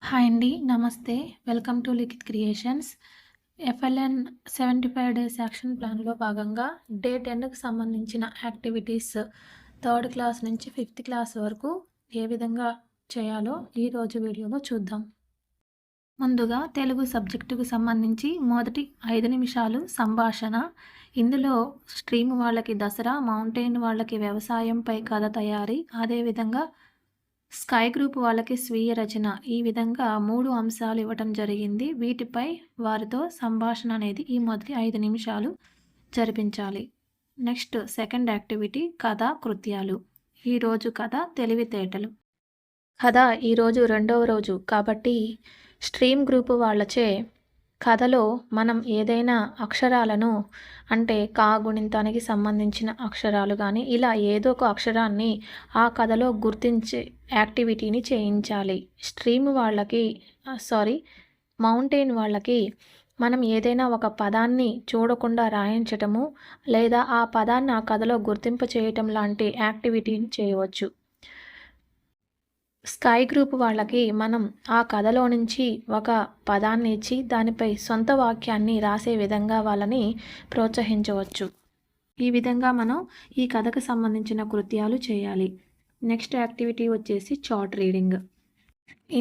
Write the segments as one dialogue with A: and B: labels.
A: Hi అండి. నమస్తే. Welcome to Likhith Creations. FLN 75 days action ప్లాన్‌లో భాగంగా డే 10కి సంబంధించిన యాక్టివిటీస్ థర్డ్ క్లాస్ నుంచి ఫిఫ్త్ క్లాస్ వరకు ఏ విధంగా చేయాలో ఈరోజు వీడియోలో చూద్దాం. ముందుగా తెలుగు సబ్జెక్టుకు సంబంధించి మొదటి 5 నిమిషాలు సంభాషణ. ఇందులో స్ట్రీమ్ వాళ్ళకి దసరా, మౌంటైన్ వాళ్ళకి వ్యవసాయంపై కథ తయారీ, అదేవిధంగా స్కై గ్రూప్ వాళ్ళకి స్వీయ రచన, ఈ విధంగా 3 అంశాలు ఇవ్వటం జరిగింది. వీటిపై వారితో సంభాషణ అనేది ఈ మొదటి 5 నిమిషాలు జరిపించాలి. నెక్స్ట్ సెకండ్ యాక్టివిటీ కథ కృత్యాలు. ఈరోజు కథ తెలివితేటలు. కథ ఈరోజు రెండవ రోజు కాబట్టి స్ట్రీమ్ గ్రూప్ వాళ్ళచే కథలో మనం ఏదైనా అక్షరాలను అంటే కా గుణింతానికి సంబంధించిన అక్షరాలు కానీ ఇలా ఏదో ఒక అక్షరాన్ని ఆ కథలో గుర్తించే యాక్టివిటీని చేయించాలి. స్ట్రీమ్ వాళ్ళకి మౌంటైన్ వాళ్ళకి మనం ఏదైనా ఒక పదాన్ని చూడకుండా రాయించటము లేదా ఆ పదాన్ని ఆ కథలో గుర్తింపు చేయటం లాంటి యాక్టివిటీని చేయవచ్చు. స్కై గ్రూప్ వాళ్ళకి మనం ఆ కథలో నుంచి ఒక పదాన్ని ఇచ్చి దానిపై సొంత వాక్యాన్ని రాసే విధంగా వాళ్ళని ప్రోత్సహించవచ్చు. ఈ విధంగా మనం ఈ కథకు సంబంధించిన కృత్యాలు చేయాలి. నెక్స్ట్ యాక్టివిటీ వచ్చేసి చార్ట్ రీడింగ్.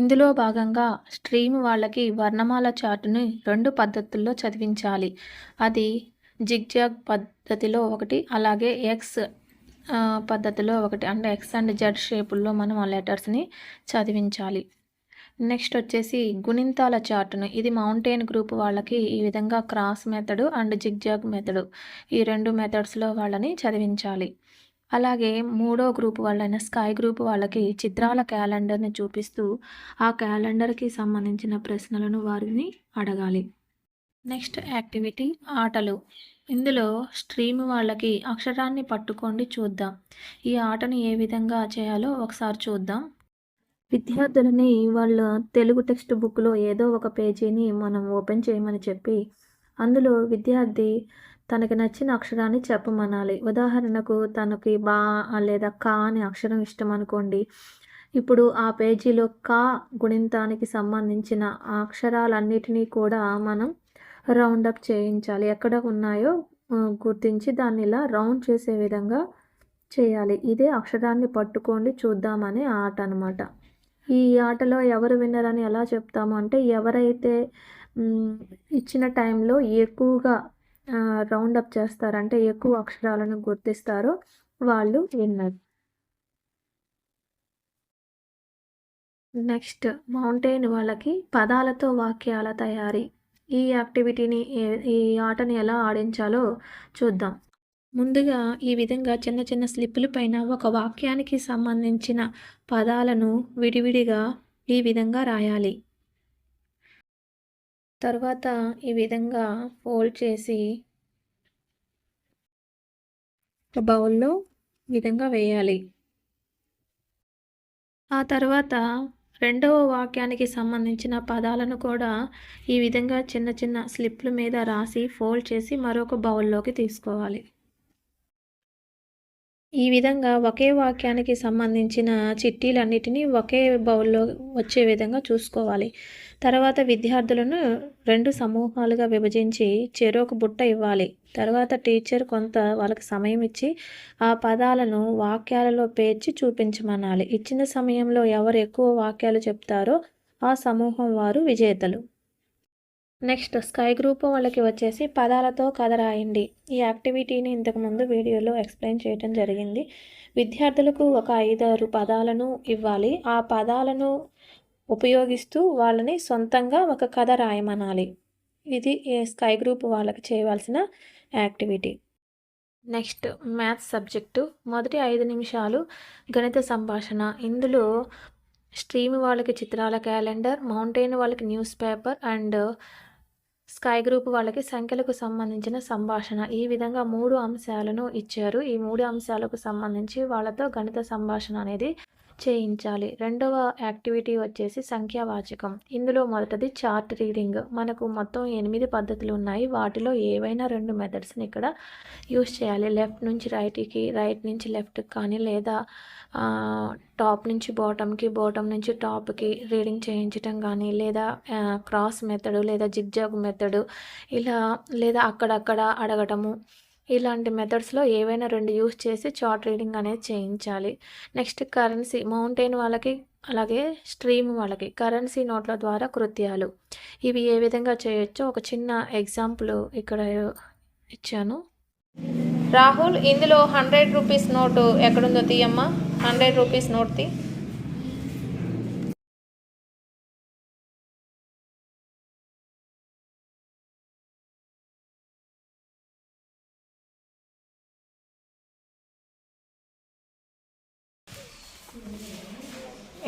A: ఇందులో భాగంగా స్ట్రీమ్ వాళ్ళకి వర్ణమాల చార్టుని 2 పద్ధతుల్లో చదివించాలి. అది జిగ్జాగ్ పద్ధతిలో ఒకటి, అలాగే ఎక్స్ పద్ధతిలో ఒకటి, అంటే ఎక్స్ అండ్ జెడ్ షేపుల్లో మనం ఆ లెటర్స్ని చదివించాలి. నెక్స్ట్ వచ్చేసి గుణింతాల చార్టును. ఇది మౌంటైన్ గ్రూప్ వాళ్ళకి ఈ విధంగా cross method and zigzag method, ఈ 2 మెథడ్స్లో వాళ్ళని చదివించాలి. అలాగే మూడో గ్రూప్ వాళ్ళైన స్కై గ్రూప్ వాళ్ళకి చిత్రాల క్యాలెండర్ని చూపిస్తూ ఆ క్యాలెండర్కి సంబంధించిన ప్రశ్నలను వారిని అడగాలి. నెక్స్ట్ యాక్టివిటీ ఆటలు. ఇందులో స్ట్రీమ్ వాళ్ళకి అక్షరాన్ని పట్టుకోండి చూద్దాం. ఈ ఆటను ఏ విధంగా చేయాలో ఒకసారి చూద్దాం. విద్యార్థులని వాళ్ళ తెలుగు టెక్స్ట్ బుక్లో ఏదో ఒక పేజీని మనం ఓపెన్ చేయమని చెప్పి అందులో విద్యార్థి తనకి నచ్చిన అక్షరాన్ని చెప్పమనాలి. ఉదాహరణకు తనకి బా లేదా కా అనే అక్షరం ఇష్టం అనుకోండి. ఇప్పుడు ఆ పేజీలో కా గుణింతానికి సంబంధించిన ఆ అక్షరాలన్నిటినీ కూడా మనం రౌండప్ చేయించాలి. ఎక్కడ ఉన్నాయో గుర్తించి దాన్ని ఇలా రౌండ్ చేసే విధంగా చేయాలి. ఇదే అక్షరాన్ని పట్టుకోండి చూద్దామనే ఆట అనమాట. ఈ ఆటలో ఎవరు విన్నర్ అని ఎలా చెప్తాము అంటే ఎవరైతే ఇచ్చిన టైంలో ఎక్కువగా రౌండప్ చేస్తారంటే ఎక్కువ అక్షరాలను గుర్తిస్తారో వాళ్ళు విన్నర్. నెక్స్ట్ మౌంటైన్ వాళ్ళకి పదాలతో వాక్యాల తయారీ. ఈ యాక్టివిటీని ఈ ఆటని ఎలా ఆడించాలో చూద్దాం. ముందుగా ఈ విధంగా చిన్న చిన్న స్లిప్పుల పైన ఒక వాక్యానికి సంబంధించిన పదాలను విడివిడిగా ఈ విధంగా రాయాలి. తర్వాత ఈ విధంగా ఫోల్డ్ చేసి ఒక బౌల్లో ఈ విధంగా వేయాలి. ఆ తర్వాత రెండవ వాక్యానికి సంబంధించిన పదాలను కూడా ఈ విధంగా చిన్న చిన్న స్లిప్ల మీద రాసి ఫోల్డ్ చేసి మరొక బౌల్లోకి తీసుకోవాలి. ఈ విధంగా ఒకే వాక్యానికి సంబంధించిన చిట్టీలన్నిటినీ ఒకే బౌల్లో వచ్చే విధంగా చూసుకోవాలి. తర్వాత విద్యార్థులను 2 సమూహాలుగా విభజించి చెరొక బుట్ట ఇవ్వాలి. తర్వాత టీచర్ కొంత వాళ్ళకి సమయం ఇచ్చి ఆ పదాలను వాక్యాలలో పేర్చి చూపించమనాలి. ఇచ్చిన సమయంలో ఎవరు ఎక్కువ వాక్యాలు చెప్తారో ఆ సమూహం వారు విజేతలు. నెక్స్ట్ స్కై గ్రూప్ వాళ్ళకి వచ్చేసి పదాలతో కథ రాయండి. ఈ యాక్టివిటీని ఇంతకుముందు వీడియోలో ఎక్స్ప్లెయిన్ చేయడం జరిగింది. విద్యార్థులకు ఒక 5-6 పదాలను ఇవ్వాలి. ఆ పదాలను ఉపయోగిస్తూ వాళ్ళని సొంతంగా ఒక కథ రాయమనాలి. ఇది స్కై గ్రూప్ వాళ్ళకి చేయవలసిన యాక్టివిటీ. Next maths subject. మొదటి 5 నిమిషాలు గణిత సంభాషణ. ఇందులో స్ట్రీమ్ వాళ్ళకి చిత్రాల క్యాలెండర్, మౌంటైన్ వాళ్ళకి news paper and sky group వాళ్ళకి సంఖ్యలకు సంబంధించిన సంభాషణ. ఈ విధంగా 3 అంశాలను ఇచ్చారు. ఈ 3 అంశాలకు సంబంధించి వాళ్ళతో గణిత సంభాషణ అనేది చేయించాలి. రెండవ యాక్టివిటీ వచ్చేసి సంఖ్యావాచకం. ఇందులో మొదటిది చార్ట్ రీడింగ్. మనకు మొత్తం 8 పద్ధతులు ఉన్నాయి. వాటిలో ఏవైనా 2 మెథడ్స్ని ఇక్కడ యూస్ చేయాలి. లెఫ్ట్ నుంచి రైట్కి, రైట్ నుంచి లెఫ్ట్కి కానీ, లేదా టాప్ నుంచి బాటమ్కి, బాటమ్ నుంచి టాప్కి రీడింగ్ చేయించటం కానీ, లేదా క్రాస్ మెథడు, లేదా జిగ్జాగ్ మెథడు, ఇలా లేదా అక్కడక్కడ అడగటము, ఇలాంటి మెథడ్స్లో ఏవైనా 2 యూస్ చేసి చార్ట్ రీడింగ్ అనేది చేయించాలి. నెక్స్ట్ కరెన్సీ, మౌంటైన్ వాళ్ళకి అలాగే స్ట్రీమ్ వాళ్ళకి కరెన్సీ నోట్ల ద్వారా కృత్యాలు. ఇవి ఏ విధంగా చేయొచ్చో ఒక చిన్న ఎగ్జాంపుల్ ఇక్కడ ఇచ్చాను. రాహుల్, ఇందులో 100 రూపీస్ నోటు ఎక్కడుందో తీయమ్మా. 100 రూపీస్ నోట్ తీ.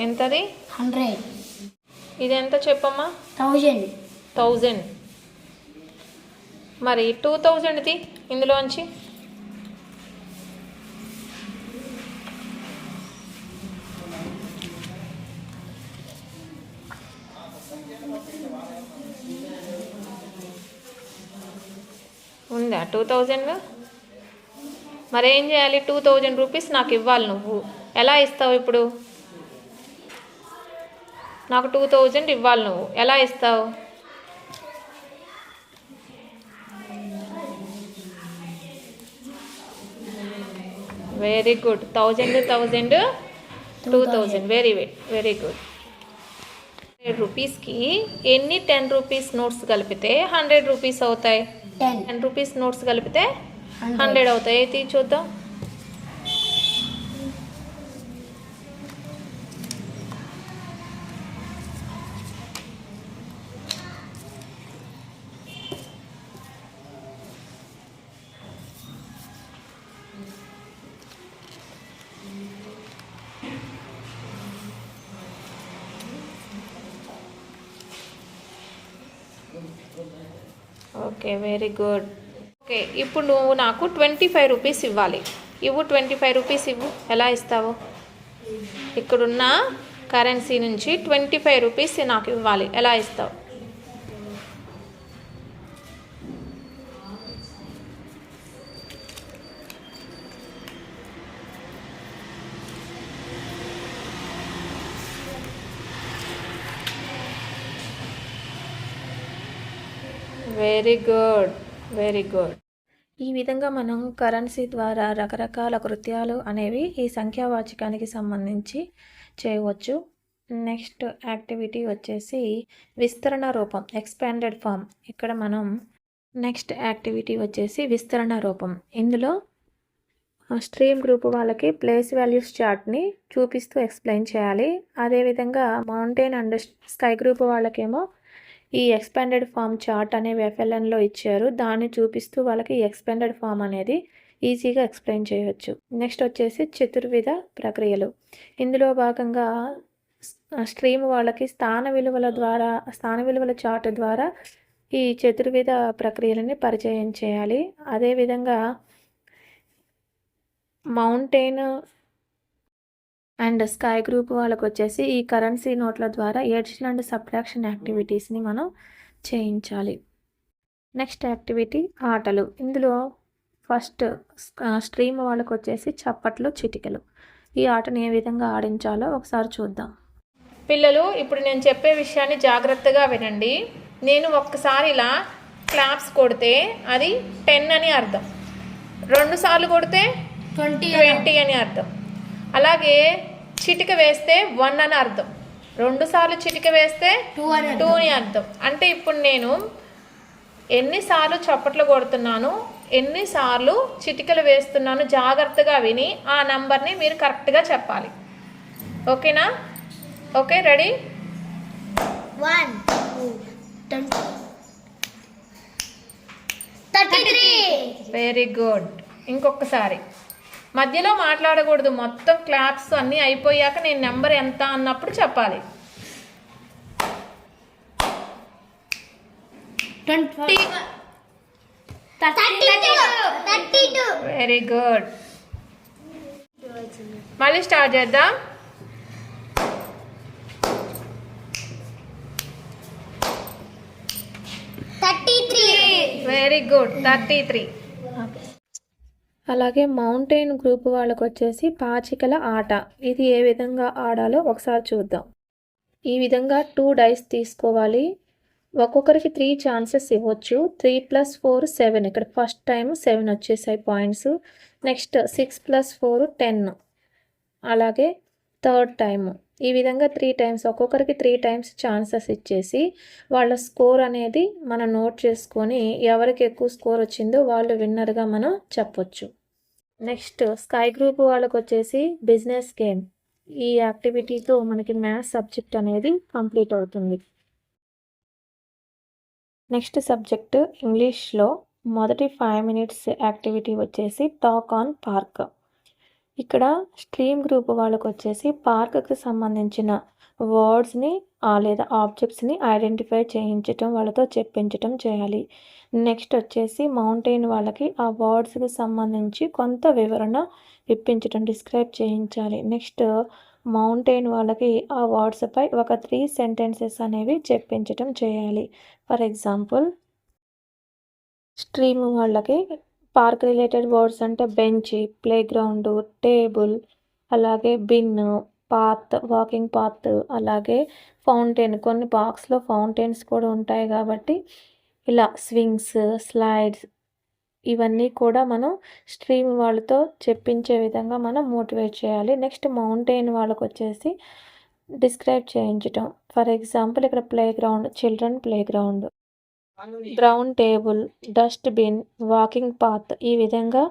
A: ఎంతది?
B: 100.
A: ఇది ఎంత చెప్పమ్మా?
B: 1000.
A: మరి 2000ది ఇందులోంచి. ఉందా 2000? మరి ఏం చేయాలి? 2000 రూపీస్ నాకు ఇవ్వాలి. నువ్వు ఎలా ఇస్తావు ఇప్పుడు? నాకు 2000 ఇవ్వాలి. నువ్వు ఎలా ఇస్తావు? Very good. 1000, 2000. Very good. 100 రూపీస్కి ఎన్ని 10 రూపీస్ నోట్స్ కలిపితే 100 రూపీస్ అవుతాయి? 10 రూపీస్ నోట్స్ కలిపితే 100 అవుతాయి. తీ చూద్దాం. Okay, very good. ఓకే, ఇప్పుడు నువ్వు నాకు 25 రూపీస్ ఇవ్వాలి. 25 రూపీస్ ఇవ్వు. ఎలా ఇస్తావు? ఇక్కడున్న కరెన్సీ నుంచి 25 రూపీస్ నాకు ఇవ్వాలి. ఎలా ఇస్తావు? Very good. ఈ విధంగా మనం కరెన్సీ ద్వారా రకరకాల కృత్యాలు అనేవి ఈ సంఖ్యావాచకానికి సంబంధించి చేయవచ్చు. నెక్స్ట్ యాక్టివిటీ వచ్చేసి విస్తరణ రూపం, ఎక్స్పాండెడ్ ఫామ్. ఇక్కడ మనం నెక్స్ట్ యాక్టివిటీ వచ్చేసి విస్తరణ రూపం. ఇందులో స్ట్రీమ్ గ్రూప్ వాళ్ళకి ప్లేస్ వాల్యూస్ చార్ట్ని చూపిస్తూ ఎక్స్ప్లెయిన్ చేయాలి. అదేవిధంగా మౌంటైన్ అండ్ స్కై గ్రూప్ వాళ్ళకేమో ఈ ఎక్స్పాండెడ్ ఫామ్ చార్ట్ అనేవి FLNలో ఇచ్చారు. దాన్ని చూపిస్తూ వాళ్ళకి ఎక్స్పాండెడ్ ఫామ్ అనేది ఈజీగా ఎక్స్ప్లెయిన్ చేయవచ్చు. నెక్స్ట్ వచ్చేసి చతుర్విధ ప్రక్రియలు. ఇందులో భాగంగా స్ట్రీమ్ వాళ్ళకి స్థాన విలువల చార్ట్ ద్వారా ఈ చతుర్విధ ప్రక్రియలని పరిచయం చేయాలి. అదేవిధంగా మౌంటైన్ అండ్ స్కై గ్రూప్ వాళ్ళకు వచ్చేసి ఈ కరెన్సీ నోట్ల ద్వారా ఎడిషన్ అండ్ సబ్ట్రాక్షన్ యాక్టివిటీస్ని మనం చేయించాలి. నెక్స్ట్ యాక్టివిటీ ఆటలు. ఇందులో ఫస్ట్ స్ట్రీమ్ వాళ్ళకు వచ్చేసి చప్పట్లు, చిటికెలు. ఈ ఆటను ఏ విధంగా ఆడించాలో ఒకసారి చూద్దాం. పిల్లలు, ఇప్పుడు నేను చెప్పే విషయాన్ని జాగ్రత్తగా వినండి. నేను ఒక్కసారి ఇలా క్లాప్స్ కొడితే అది 10 అని అర్థం. 2 సార్లు కొడితే 20 అని అర్థం. అలాగే చిటిక వేస్తే 1 అని అర్థం. 2 సార్లు చిటిక వేస్తే 2 అని అర్థం. అంటే ఇప్పుడు నేను ఎన్నిసార్లు చప్పట్లు కొడుతున్నాను, ఎన్నిసార్లు చిటికలు వేస్తున్నాను జాగ్రత్తగా విని ఆ నంబర్ని మీరు కరెక్ట్గా చెప్పాలి. ఓకేనా? Okay, ready?
B: 1, 2, 33.
A: Very good. ఇంకొకసారి మధ్యలో మాట్లాడకూడదు. మొత్తం క్లాప్స్ అన్నీ అయిపోయాక నేను నెంబర్ ఎంత అన్నప్పుడు చెప్పాలి.
B: 20, 32.
A: Very good. మళ్ళీ స్టార్ట్ చేద్దాం.
C: Very good 33.
A: అలాగే మౌంటైన్ గ్రూప్ వాళ్ళకు వచ్చేసి పాచికల ఆట. ఇది ఏ విధంగా ఆడాలో ఒకసారి చూద్దాం. ఈ విధంగా 2 డైస్ తీసుకోవాలి. ఒక్కొక్కరికి 3 ఛాన్సెస్ ఇవ్వచ్చు. 3 + 4 7. ఇక్కడ ఫస్ట్ టైం 7 వచ్చేసాయి పాయింట్స్. నెక్స్ట్ 6 + 4 10. అలాగే థర్డ్ టైము. ఈ విధంగా 3 టైమ్స్, ఒక్కొక్కరికి 3 టైమ్స్ ఛాన్సెస్ ఇచ్చేసి వాళ్ళ స్కోర్ అనేది మనం నోట్ చేసుకొని ఎవరికి ఎక్కువ స్కోర్ వచ్చిందో వాళ్ళు విన్నర్గా మనం చెప్పొచ్చు. నెక్స్ట్ స్కై గ్రూప్ వాళ్ళకు వచ్చేసి బిజినెస్ గేమ్. ఈ యాక్టివిటీతో మనకి మ్యాథ్స్ సబ్జెక్ట్ అనేది కంప్లీట్ అవుతుంది. నెక్స్ట్ సబ్జెక్ట్ ఇంగ్లీష్లో మొదటి 5 మినిట్స్ యాక్టివిటీ వచ్చేసి టాక్ ఆన్ పార్క్. ఇక్కడ స్ట్రీమ్ గ్రూప్ వాళ్ళకు వచ్చేసి పార్క్కి సంబంధించిన వర్డ్స్ని లేదా ఆబ్జెక్ట్స్ని ఐడెంటిఫై చేయించటం, వాళ్ళతో చెప్పించటం చేయాలి. నెక్స్ట్ వచ్చేసి మౌంటైన్ వాళ్ళకి ఆ వర్డ్స్కి సంబంధించి కొంత వివరణ ఇప్పించటం, డిస్క్రైబ్ చేయించాలి. నెక్స్ట్ మౌంటైన్ వాళ్ళకి ఆ వర్డ్స్పై ఒక 3 సెంటెన్సెస్ అనేవి చెప్పించటం చేయాలి. ఫర్ ఎగ్జాంపుల్ స్ట్రీమ్ వాళ్ళకి పార్క్ రిలేటెడ్ వర్డ్స్ అంటే బెంచ్, ప్లే గ్రౌండ్, టేబుల్, అలాగే బిన్, పాత్, వాకింగ్ పాత్, అలాగే ఫౌంటైన్. కొన్ని పార్క్స్లో ఫౌంటైన్స్ కూడా ఉంటాయి కాబట్టి ఇలా స్వింగ్స్, స్లైడ్స్ ఇవన్నీ కూడా మనం స్ట్రీమ్ వాళ్ళతో చెప్పించే విధంగా మనం మోటివేట్ చేయాలి. నెక్స్ట్ మౌంటైన్ వాళ్ళకు వచ్చేసి డిస్క్రైబ్ చేయించటం. ఫర్ ఎగ్జాంపుల్ ఇక్కడ play ground, children play ground, brown table, dustbin, walking path ఈ విధంగా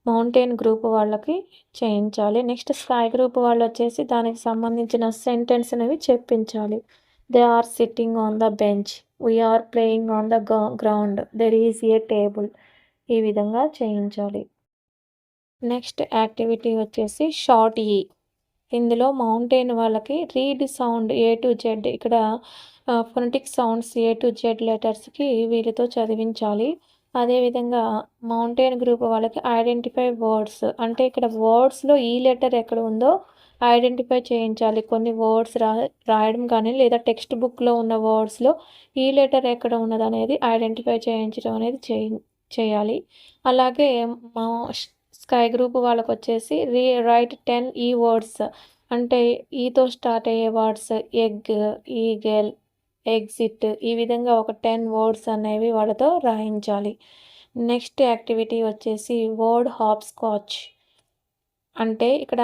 A: మౌంటైన్ గ్రూప్ వాళ్ళకి చేయించాలి. నెక్స్ట్ స్కై గ్రూప్ వాళ్ళు వచ్చేసి దానికి సంబంధించిన సెంటెన్స్ అనేవి చెప్పించాలి. They are sitting on the bench, we are playing on the ground, there is a table ఈ విధంగా చేయించాలి. నెక్స్ట్ యాక్టివిటీ వచ్చేసి షార్ట్ ఈ. ఇందులో మౌంటైన్ వాళ్ళకి read sound A to Z, ఇక్కడ phonetic sounds A to Z లెటర్స్కి వీళ్ళతో చదివించాలి. అదేవిధంగా మౌంటైన్ గ్రూప్ వాళ్ళకి ఐడెంటిఫై వర్డ్స్, అంటే ఇక్కడ వర్డ్స్లో ఈ లెటర్ ఎక్కడ ఉందో ఐడెంటిఫై చేయించాలి. కొన్ని వర్డ్స్ రాయడం కానీ లేదా టెక్స్ట్ బుక్లో ఉన్న వర్డ్స్లో ఈ లెటర్ ఎక్కడ ఉన్నది అనేది ఐడెంటిఫై చేయించడం అనేది చేయాలి. అలాగే మా స్కై గ్రూప్ వాళ్ళకు వచ్చేసి రైట్ 10 ఈ వర్డ్స్, అంటే ఈతో స్టార్ట్ అయ్యే వర్డ్స్ ఎగ్, ఈగల్, ఎగ్జిట్ ఈ విధంగా ఒక 10 వర్డ్స్ అనేవి వాళ్ళతో రాయించాలి. నెక్స్ట్ యాక్టివిటీ వచ్చేసి వర్డ్ హాప్ స్కాచ్. అంటే ఇక్కడ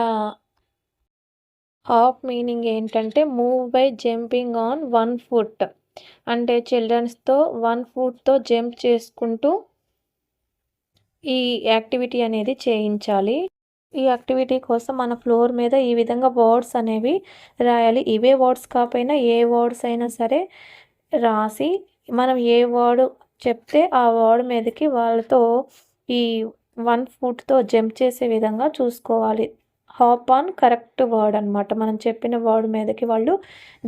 A: హాప్ మీనింగ్ ఏంటంటే move by jumping on 1 foot. అంటే చిల్డ్రన్స్తో 1 footతో జంప్ చేసుకుంటూ ఈ యాక్టివిటీ అనేది చేయించాలి. ఈ యాక్టివిటీ కోసం మన ఫ్లోర్ మీద ఈ విధంగా వర్డ్స్ అనేవి రాయాలి. ఇవే వర్డ్స్ కాకపోయినా ఏ వర్డ్స్ అయినా సరే రాసి మనం ఏ వర్డ్ చెప్తే ఆ వర్డ్ మీదకి వాళ్ళతో ఈ 1 footతో జంప్ చేసే విధంగా చూసుకోవాలి. హాప్ ఆన్ కరెక్ట్ వర్డ్ అనమాట. మనం చెప్పిన వర్డ్ మీదకి వాళ్ళు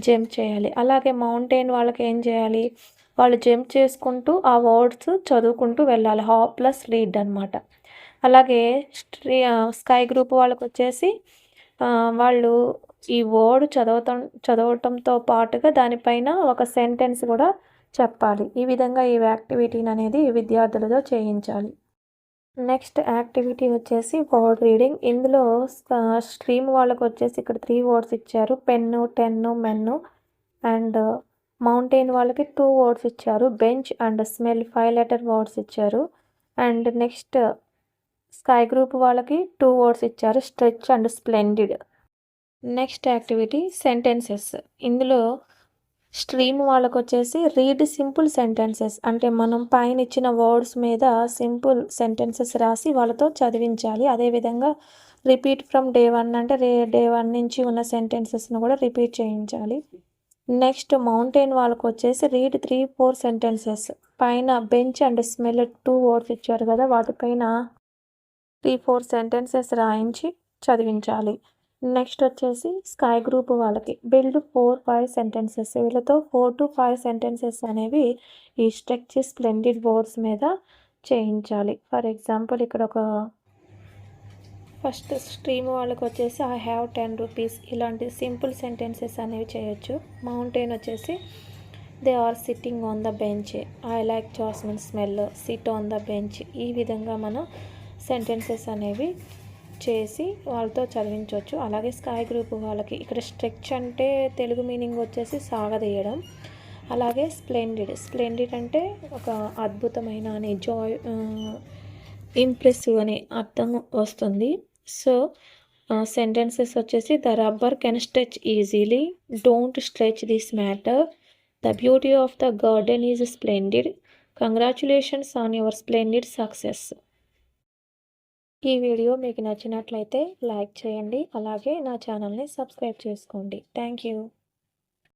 A: జంప్ చేయాలి. అలాగే మౌంటైన్ వాళ్ళకి ఏం చేయాలి, వాళ్ళు జంప్ చేసుకుంటూ ఆ వర్డ్స్ చదువుకుంటూ వెళ్ళాలి. హాప్ ప్లస్ రీడ్ అనమాట. అలాగే స్కై గ్రూప్ వాళ్ళకు వచ్చేసి వాళ్ళు ఈ వర్డ్ చదవటంతో పాటుగా దానిపైన ఒక సెంటెన్స్ కూడా చెప్పాలి. ఈ విధంగా ఈ యాక్టివిటీని అనేది విద్యార్థులతో చేయించాలి. నెక్స్ట్ యాక్టివిటీ వచ్చేసి వర్డ్ రీడింగ్. ఇందులో స్ట్రీమ్ వాళ్ళకు వచ్చేసి ఇక్కడ 3 వర్డ్స్ ఇచ్చారు. Pen, 10, men. అండ్ మౌంటైన్ వాళ్ళకి 2 వర్డ్స్ ఇచ్చారు. Bench and smell 5 letter words ఇచ్చారు. అండ్ నెక్స్ట్ స్కై గ్రూప్ వాళ్ళకి 2 వర్డ్స్ ఇచ్చారు. Stretch and splendid. Next activity sentences. ఇందులో స్ట్రీమ్ వాళ్ళకు వచ్చేసి రీడ్ సింపుల్ సెంటెన్సెస్, అంటే మనం పైన ఇచ్చిన వర్డ్స్ మీద సింపుల్ సెంటెన్సెస్ రాసి వాళ్ళతో చదివించాలి. అదేవిధంగా రిపీట్ ఫ్రమ్ డే 1 అంటే డే 1 నుంచి ఉన్న సెంటెన్సెస్ను కూడా రిపీట్ చేయించాలి. నెక్స్ట్ మౌంటైన్ వాళ్ళకు వచ్చేసి రీడ్ 3-4 సెంటెన్సెస్. పైన బెంచ్ అండ్ స్మెల్ 2 వర్డ్స్ ఇచ్చారు కదా, వాటిపైన 3-4 సెంటెన్సెస్ రాయించి చదివించాలి. నెక్స్ట్ వచ్చేసి స్కై గ్రూప్ వాళ్ళకి బిల్డ్ 4-5 సెంటెన్సెస్. వీళ్ళతో 4 to 5 సెంటెన్సెస్ అనేవి ఈ స్ట్రెచ్ స్ప్లెండిడ్ వర్డ్స్ మీద చేయించాలి. ఫర్ ఎగ్జాంపుల్ ఇక్కడ ఒక ఫస్ట్ స్ట్రీమ్ వాళ్ళకి వచ్చేసి ఐ హ్యావ్ 10 rupees ఇలాంటి సింపుల్ సెంటెన్సెస్ అనేవి చేయొచ్చు. మౌంటైన్ వచ్చేసి they are sitting on the bench, I like jasmine smell, sit on the bench. ఈ విధంగా మనం సెంటెన్సెస్ అనేవి చేసి వాళ్ళతో చదివించవచ్చు. అలాగే స్కై గ్రూప్ వాళ్ళకి ఇక్కడ స్ట్రెచ్ అంటే తెలుగు మీనింగ్ వచ్చేసి సాగదీయడం. అలాగే స్ప్లెండిడ్ అంటే ఒక అద్భుతమైన అని, ఇంప్రెసివ్ అని అర్థం వస్తుంది. సో సెంటెన్సెస్ వచ్చేసి the rubber can stretch easily, don't stretch this matter, the beauty of the garden is splendid, congratulations on your splendid success. ఈ వీడియో మీకు నచ్చినట్లయితే లైక్ చేయండి, అలాగే నా ఛానల్ని సబ్స్క్రైబ్ చేసుకోండి. Thank you.